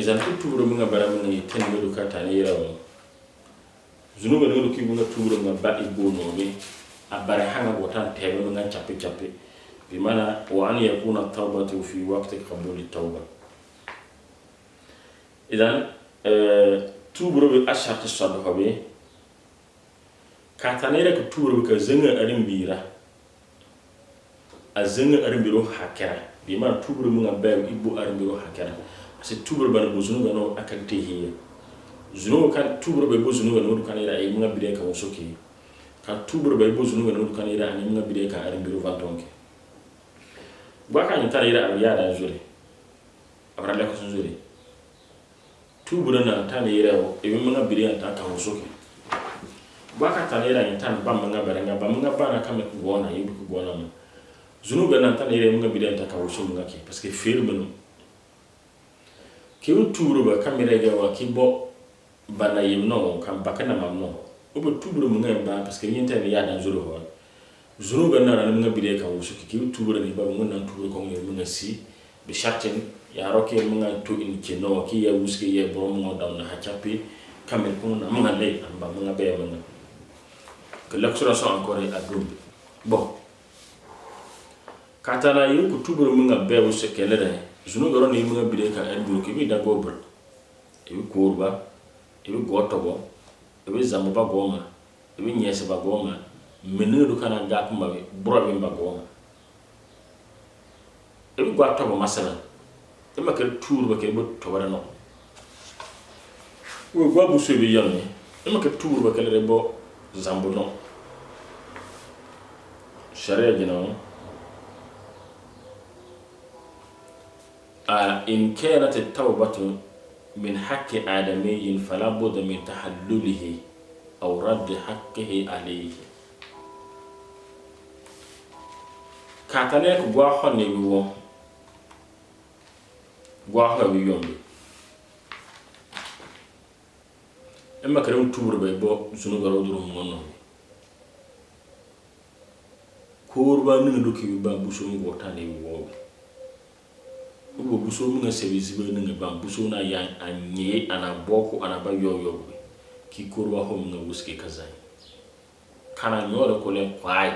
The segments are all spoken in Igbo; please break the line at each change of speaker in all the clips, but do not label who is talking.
izan tubro munga bara munga yiten do ka tane yirawo zunuba no ki munga tubro nga ba ibo no me abara hanga botan tebe munga chape bi mana wa an yakuna tawbatu fi waqti qabul at-tawba idan tubro bi ashart sadqa be ka tane re ko tubro ka zenga arim bira azenga arim biro hakera bi mana tubro munga ba ibo arim biro hakera c'est tubro ban bo zunuba no akante hiya zunuba kan tubro be bo zunuba no kan ira ay munga bire ka wosoki ka tubro be bo zunuba no kan ira ani munga bire ka arim biro vantonke baka ni tare ira ya da jure abra le ko jure tubro na tane ira o e munga bire ta ka wosoki baka tane ira ni tan ba munga baranga ba munga bana kame ko gona yibu ko gona mo zunuba na tane ira munga bire ta ka wosoki munga ke parce que film no ki tubro ba kamera ga wa ki bo bana yimno kan bakana mamno obo tubro munga ba parce que yinta ni ya dan zuru ho zuru ga na ran munga bide ka wusu ki tubro ni ba munga nan tubro ko ngi munga si be shartin ya roke munga to in ki no ki ya wuske ya bro munga daw na hachapi kamel ko na munga lay amba munga be munga que l'expression encore à double bon katana yu ku tubro munga be wusu kelere zunu garo ni munga bide ka en ki bi da gobr e bi kurba e bi gotobo e bi zamu ba goma e bi nyese ba goma menu du kana ga kuma be bro be ba goma e bi gotobo masala e ma ke turba ke bo tobara no wo gwa bu so bi yamne e ma ke turba ke le bo zambu no sharia jino إن كانت التوبة من حق آدمي فلا بد من تحلله أو رد حقه عليه كاتلك غواخو نيبو غواخو بيومبي إما كريم تور بيبو سنو غارو درو مونو كوربا نيندو كي با بوسو غوتا نيبو ubo buso munga service be nga ba buso na ya anye ana boko ana ba yo ki kurwa ho munga wuske kazai kana nyoro ko le kwai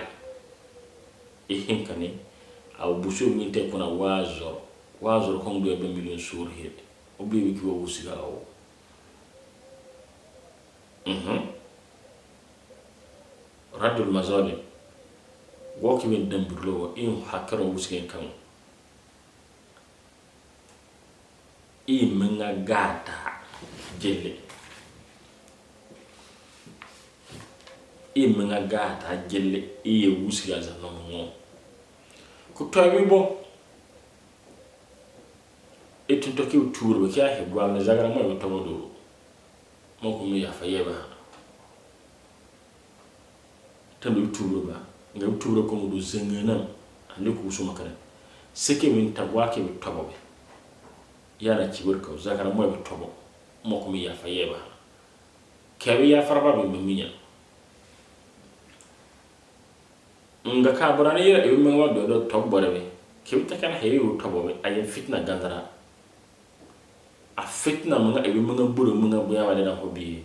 e hinkane au buso minte kuna wazo ko ndo be million sur hit obi wi ki wo wusiga o radul mazalim wo ki min damburlo in hakaro wuske kan I menga gata jelle I menga gata jelle I wusiga za no mo ko tawi bo etunto ki uturu ki ahe gwa na zagara mo to do mo ko mi ya fayeba tambi uturu ba nga uturu ko mo do zengena ande ko usuma kana seke min tabwa ke tobobe yara kibur ko zakara mo be tobo mo ko mi ya fayeba kewi ya farba be minya nga ka burana yira e mi ma do tobo borabe kewi ta kana hewi tobo be ay fitna gandara a fitna mo nga e mi nga buru mo nga bu ya wale na hobi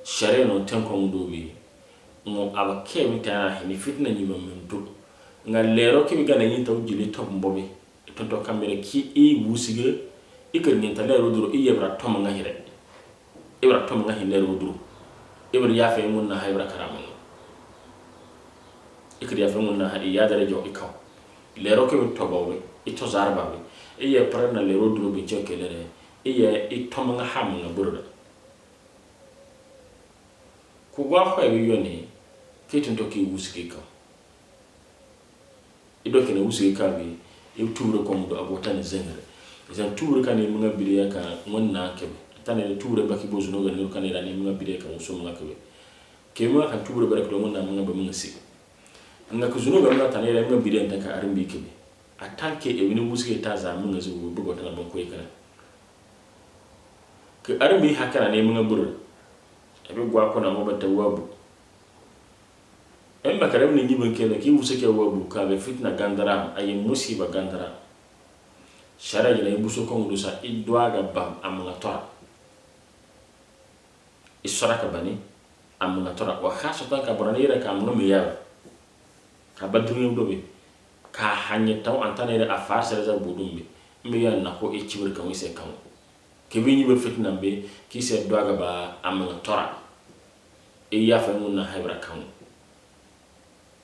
share no tenko ndo bi mo aba kewi ta ni fitna ni mo mento nga lero kewi gana yin taw jili tobo mbobe tonto kamere ki e wusige ikir nyenta lero duro iyebra tom nga hire ibra tom nga lero duro ibra yafe mun na haybra karamun ikir yafe mun na hadi yadare jo ikaw lero ke tobawe ito zarbawe iye parna lero duro be jokelere iye itom nga ham nga burda ku gwa ko e yoni kitin to ki wusike ka ido ke na wusike ka bi e turo ko mu do abotane zengere izan tuure kan ni munga biriya ka wonna kebe tane tuure baki bozu no ganir kan ni munga biriya ka muso munga kebe kema kan tuure barek do wonna munga ba munga si nga ko zuno ga tane la munga biriya ta ka arimbi kebe atanke e wini musike ta za munga zu bugo tan ban koy kana ke arimbi hakana ne munga buru ebe gwa ko na mo bata wabu emma karam ni ngiban kele ki wusike wabu ka be fitna gandara ayi musiba gandara shara jina ibuso ko ngudu sa idwaga bam amanga tora isara ka bani amanga tora wa khasatan ka borani ira ka amanga miya ka badru dobe ka hanye taw antane da afar sere budumbe miya nako e cibir kan wise kan ke bi be fitna be ki se dwaga ba amanga tora e ya fa mun na haybra kan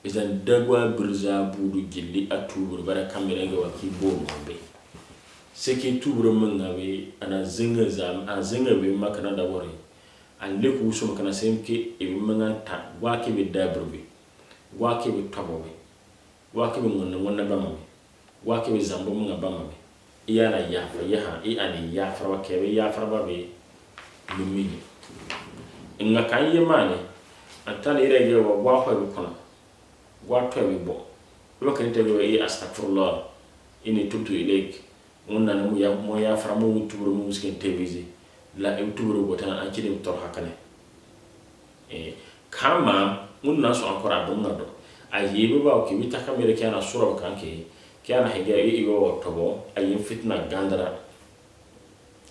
izan dagwa birza budu gilli atubur bara kamere ga waki bo be seke tubur mun ngabe ana zinga zam a zinga be makana da wore an le ku so makana semke e manga ta wake be dabrbe wake be tobobe wake be ngonna ba mame wake be zambo mun ngaba mame iyana yafa yaha ani yafa wa kebe yafa ba be lumini inga kanye mane antana ire ge wa ko be kono wa to be bo lo kan te be astaghfirullah ini tubtu ilayk wonna na mu yafa mu tubru mu sken tebizi la e tubru bota an ci dem tor hakane kama wonna so ankora dum ngado ayibe ba ki wita kamere kana sura kanke kiana hege iwo tobo ayin fitna gandara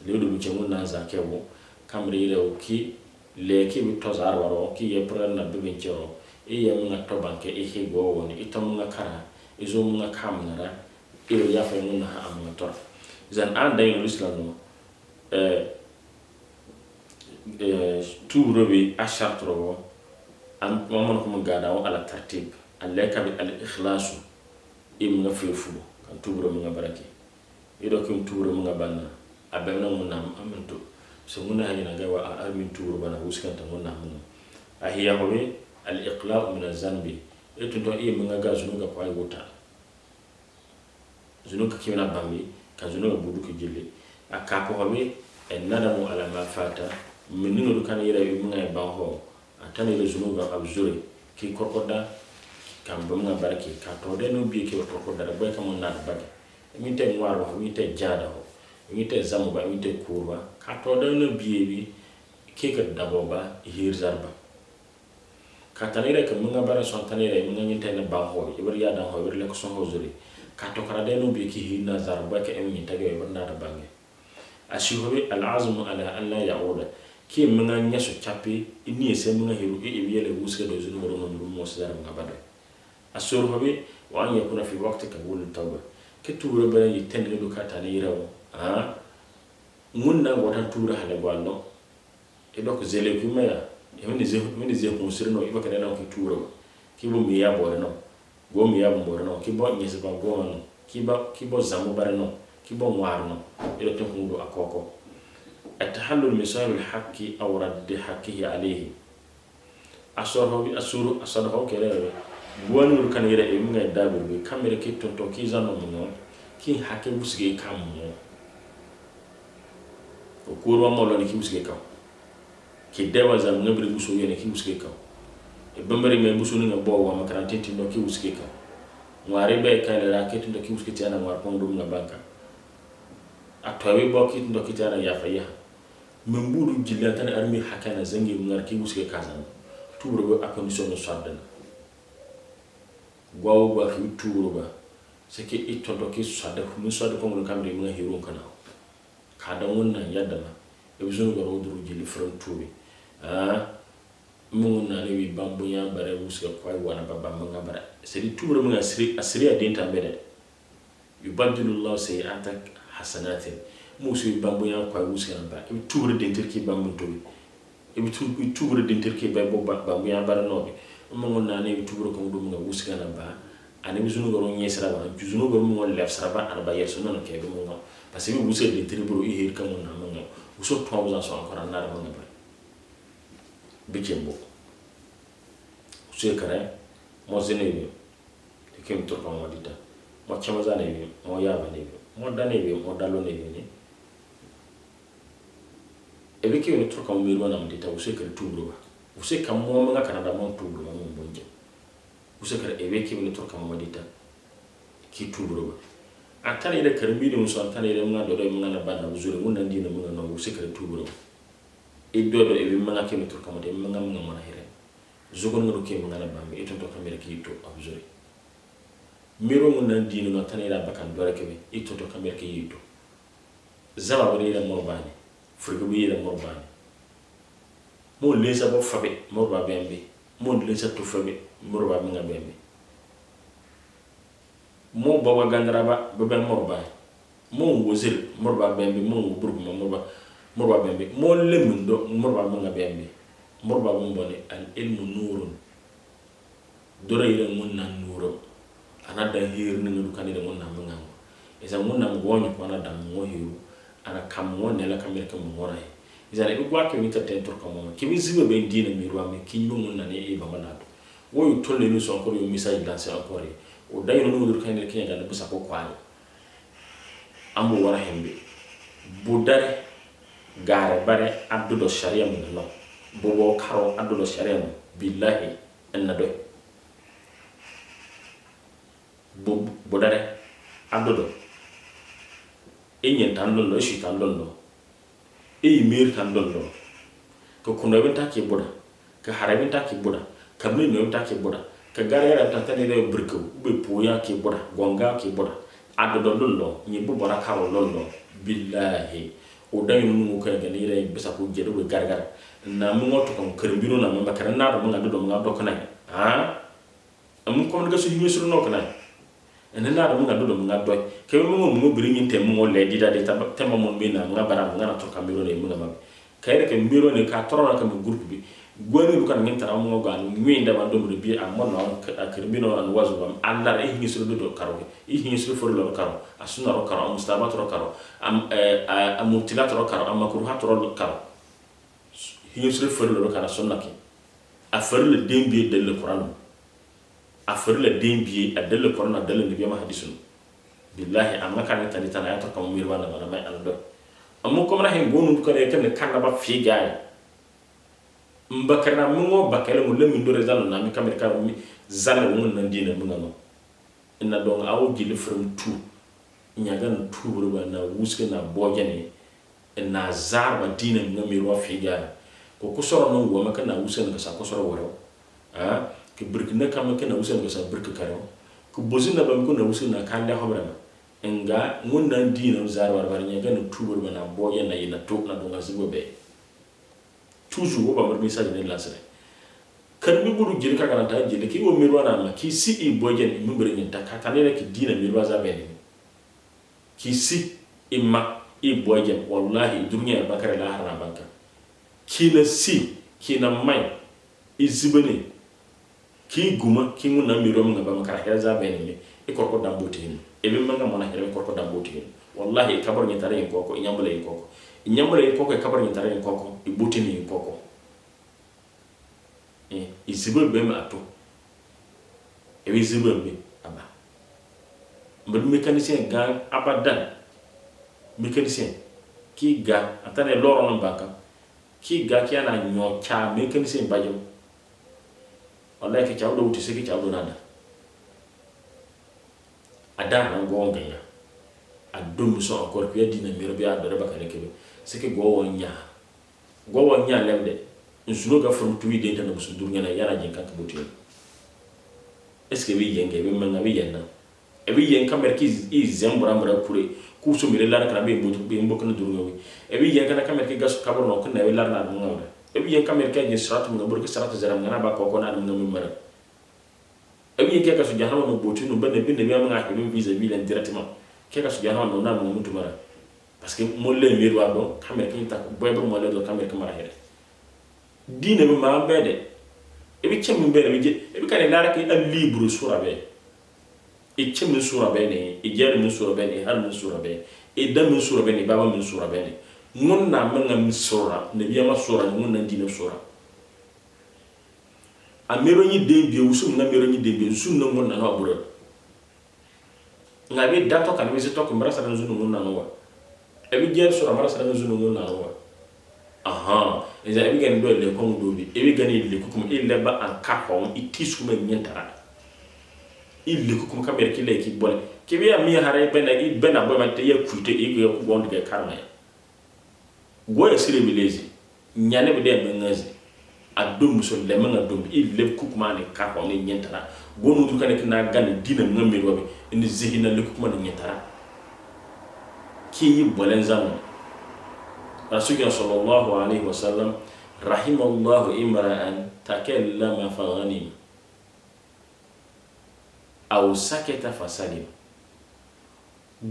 ledo bu cemun na zakebo kamre ile ki leki bi tozar waro ki ye pran na bibin cero e ye mun to banke e hego woni itam nga kara izo mun kamnara ilo ya fa mun ha am tor zan an day islam tu robi ashar trobo am momon ko gada ala tartib alaka bi al ikhlasu im nga fefu kan tubro nga baraki ido kim tubro nga banna abena mun nam amanto so mun ha ina gawa armin tubro bana huskan ta mun nam ahiya hobe al iqla' min az-zanbi eto to im nga ga zunu ga kwai wota zunu ka kimna bambi ka zunu ga budu ki jille akako hobe en nadamu ala ma fata min ningo kan yira im nga ba ho atani le zunu ga abzuri ki kokoda kambo nga baraki ka to de no bi ke to dara boy kam na bagi mi te ngwar ho mi te jada ho mi te zamu ba mi te kurba ka to de no bi ke ka dabo ba hir zarba ka tanire ka nga bara son tanire mi nga nyinte na ba ho ibar ya dan ho ibar le ko son ho zuri ka to kara de no bi ke hir na zarba ke mi te ge ibar na da bangi ashihobi al azmu ala an la yauda ki mi nga nyaso chapi ini se mi nga hiru e bi yele wuske do zunu ro no mo se zara nga bado asur hobi wa an yakuna fi waqti qabul tawba keturo bana yitende do kata ni rawo munna wata tura hala gwallo e dok zele ku maya e woni ze ko sirno e bakana na ko turo ki bo mi ya bore no go mi ya bore no ki bo nyese ba go no ki bo zamu bare no ki bo ngwar no e do ko do akoko atahallul misal al haqqi aw radd haqqihi alayhi asur hobi asur ho kele buwanul kan yere e mga dabur be kamere ki tonto ki zano mo ki hakke busge kam mo o kurwa mo lo ni ki busge kam ki dewa zam ngabri buso yene ki busge kam e bambari me buso ni ngabo wa makara tinti no ki busge kam ngwari be kale ra ki tonto ki busge tiana ngwar pon dum na banka atwawi bo ki tonto ki tiana ya fa ya membudu jillatan armi hakana zangi ngar ki busge kazan tubro be akondisyon no sadana gwawo gwa ki turuba seke itondo ki sada hu sada ko ngol kamre mi hiru kana kada wonna yadama e bizunu garo duru jili from tubi mun na le wi bambu ya bare wuska kwai wana baba manga bara seri tubro mi asiri adinta bede yubadilullahu sayi'atak hasanatin musu bambu ya kwai wuska ba e tubro dintir ki bambu tubi e tubro dintir ki bambu ya bara no mon na ne tuburo ko dum nga wuska na ba ani bizunu goro nyesra ba bizunu goro mo lef saraba arba yeso non ke be mo parce que wuska de triburo i hir kam na mo wuso 3000 so encore na ba ngaba bikembo wuska kare mo zene bi te kem to ko mo dita mo chama zane bi mo yaba ne bi mo dane bi mo dalo ne bi ni e be ke ni to ko mi ro na mo dita wuska kare tuburo ba use kam mo nga kana da mon tubro mo bonje use kare ebe ke ni to kam mo dita ki tubro ba atani ile karbi ni muso atani ile nga do mo na bana uzuri mun nan dina mun na use kare tubro e do ebe nga ke ni to kam de nga mo na here zugo nga do ke mo na ba mi to kamera ki to abzuri miro mun nan dino no tanira bakan dore kebe itoto kamere ke yido zaba wori ila morbani frigo bi ila morbani mo lesa bo fabe morba bembe mo lesa to fabe morba mi ngabembe mo baba gandraba baba morba mo wozir morba bembe mo burbu morba bembe mo lemundo morba mi ngabembe morba mo bone al ilmu nurun dore ila mun nan nuro anada hir ni ndu kanida mun nan ngango esa mun nan gonyo ko anada mo hiru ana kam wonne la kamere kam ngora isa le gwa ke mita tentor kam mo kimi zibe be dina mi ruame kinyo mun nan e ba malado wo yu tolle ni so ko yo message dans encore o dayno no ndu kanida kenya ga busa ko kwani amu wara hembe budare gare bare abdudo sharia mun no bobo karo abdudo sharia mun billahi annado budare abdudo enyen tan londo shi tan londo mir tan londo ko kuno benta ke boda ka harabi ta ke boda ka mi no ta ke boda ka garera ta tan de burko be puya ke boda gonga ke boda adodo londo ni bu bora karo londo billahi o dayi mu ko ga ni re bisa ko jedo be gargar na mu ngoto ko kermbiro na mamba kan na do nga do nga do kana ha amu ko nga su himu su no kana ene na do nga do nga do ke mu biri ni tem mo le di da de ta mo be na nga bara nga na to kambiro ne mu nga ma kayre ke mbiro ne ka toro na ka mu groupe bi gwani du kan ngin tara mo ga ni nda ba do bi am mo no kermbiro an wazu bam alla e himu su do karo e himu su for lo karo asuna ro karo mustaba to karo am mutila to karo am makruha to karo himu su for lo karo sunna ki a for le dembi de le Qur'an a for le dembi a de le Qur'an de le nabi ma hadisun billahi amma kan tani tan ayato kam mirwa na ma may aldo amma ko mara hen gonu ko re kan kan ba fi gaay mbakana mo bakale mo lemi do rezalo na mi kamere ka mi zala mo nan dina mo ngano ina don awo gili from tu nyaga no tu ba na wuske na bojane na zarba dina mi ro fi gaay ko soro no wo maka na wuske na sa ko soro woro ke burkina kam ke na wuske na sa burk karo ko bozina ba ko na wuske na kan da hobrama nga ngun nan dina zarba bar nyaga no tu ba na bojane na ina to na do ngazibo be toujours ba mar message ne lasere kan mi buru jiri ka kana ta jiri ki o mirwa na ma ki si e bojen mi bere nta ka tanere ki dina mirwa za bene ki si imma e bojen wallahi dunya bakare la harna banka ki na si ki na mai izibene ki guma ki mun na mirwa nga ba makara ya za bene ni e korko dambotin e be manga mona hele korko dambotin wallahi kabar ni tare ko ko nyambale ko inyamule koko kabar ni tare koko ibutini koko izibwe be ma to e izibwe be aba mbel mécanicien ga abadan mécanicien ki ga atane loro non baka ki ga ki ana nyo cha mécanicien bajo wallahi ki chawdo wuti seki chawdo nada ada na gonga ya adum so encore que dina miro bi adore baka ne kebe seki go wonya lemde nsuno ga from tuwi de tan musu durnya na yana jin kan kabuti est-ce que wi yenge be manga wi yenna e wi yen kamera ki zembra mbra pure ku so mire lar kana be mbok na durnya wi e wi yen kana kamera ki gas kabor no kana wi lar na dum ngawda e wi yen kamera ki je strat mu ngabur ki strat zaram ngana ba ko na dum ngam mara e wi yen ke ka so jahama no boti no bende binde mi amanga ke visa bi len directement ke ka so jahama no na mu mutu mara parce que mo le mirwa do kamera ki ta boy bo mo le do kamera ki mara hele dine mi ma bede e bi chem mbere bi e bi kan lara ki al libre sura be e chem sura be ne e jere min sura be ne har min sura be e dam min sura be ne baba min sura be ne ngun na manga min sura ne bi ma sura ngun na dine sura amero ni de bi usum na mero ni de bi usum na ngun na no aburo ngabe dato kan mi se to ko mara sa na zunu ngun na no e bi jere sura mara sa na zunu ngun na no aha eza ebi gani do le ko ngobi ebi gani le ko kuma ile ba an ka ko itisu men nyentara ile ko kuma kamera ki le ki bole ki bi ami hare bena i bena bo mate ya kuite e ko ko bonde karma ya go ya sire bilezi nyane bi de men ngazi adum so lemanga dum leb kukma ne ka ko ne nyentara gonu du kan na gan dina ngambe robe ni zihina le kukma ne nyentara ki bolen zamu rasulullah sallallahu alaihi wasallam rahimallahu imra'an takallama fa ghanim aw sakata fa salim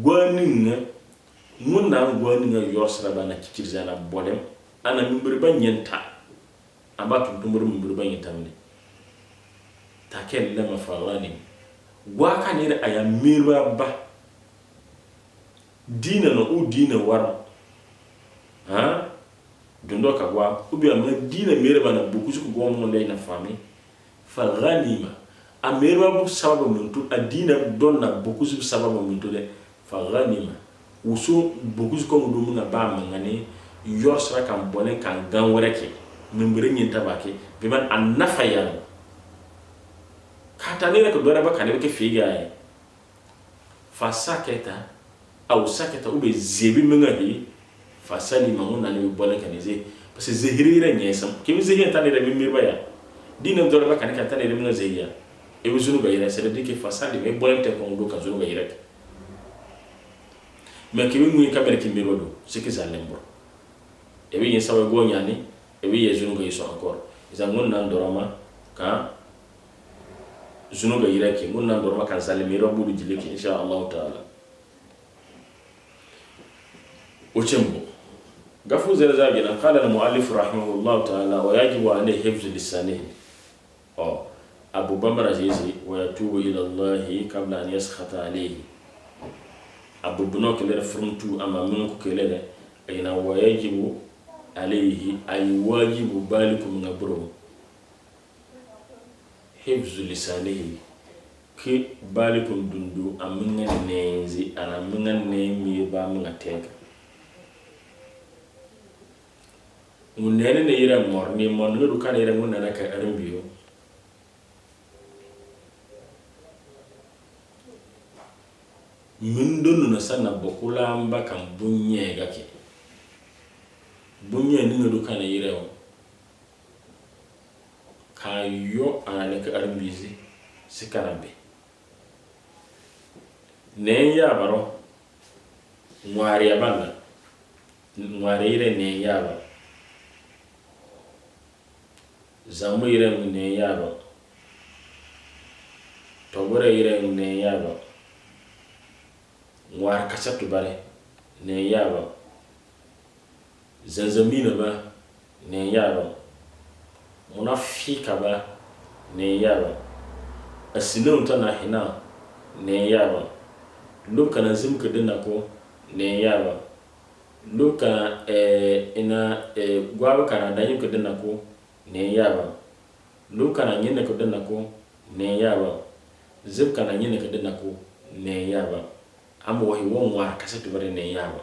gwaninga munna gwaninga yosra bana kikirzana bolem ana mimbir ban nyenta abatu tumur mimbir ban yitamne takallama fa ghanim gwa kanira aya mirwa ba dina no u dina war ha dundo ka gwa ubi am dina mirwa na buku su ko mo lay na fami fa ghanima amirwa bu sababu muntu adina donna buku su sababu muntu de fa ghanima usu buku su ko mo dum na ba mangane yosra kan bolen kan ganwreke mimbire nyinta bake biman annafa yan katane ko dora ba kanebe ke figa fa saketa aw saketa ube zebi mengahi fa salima mun nani bolen kaneze parce que zehirira nyesam kimi zehi tane de mimirba ya dina dora ba kaneka tane de menga zehiya e wuzunu ga yira c'est dire que fa salima e bolen te ko ndo ka zunu ga yira mais kimi mu kamere kimbiro do c'est que ça lembo e wi sawe go nyani e wi yezunu ga yiso encore izangun nan dorama ka zunu ga yira ki mun nan dorama kan salimiro budu jileki insha Allah taala وشمبو قفو زرزاجنا قال المؤلف رحمه الله تعالى ويجب عليه حفظ لسانه أبو بمر جيزي ويتوب إلى الله قبل أن يسخط عليه أبو بنوك لنا فرمتو أما منك لنا أين ويجب عليه أي واجب بالكم من أبره حفظ لسانه كي بالكم دندو أمنا نينزي أنا منا نيمي بامنا تيك munene ne yira mor ni mon ndu kan yira mun na ka arbiyo mun donu na sana bokula mba kan bunye gake bunye ni ndu kan yira o kayo ana ka arbizi sikarabe ne ya baro ngwari abanga ngwari ire ne ya baro zamu yire ne yaro tobore yire ne yaro war kasatu bare ne yaro zanzamina ba ne yaro munafika ba ne yaro asinun tana hina ne yaro lokana zimka dinako ne yaro loka ina gwabu kana danyu ka dinako ne yaba lukana nyene ko denna ko ne yaba zib kana nyene ko denna ko ne yaba am wahi won war kasatu bare ne yaba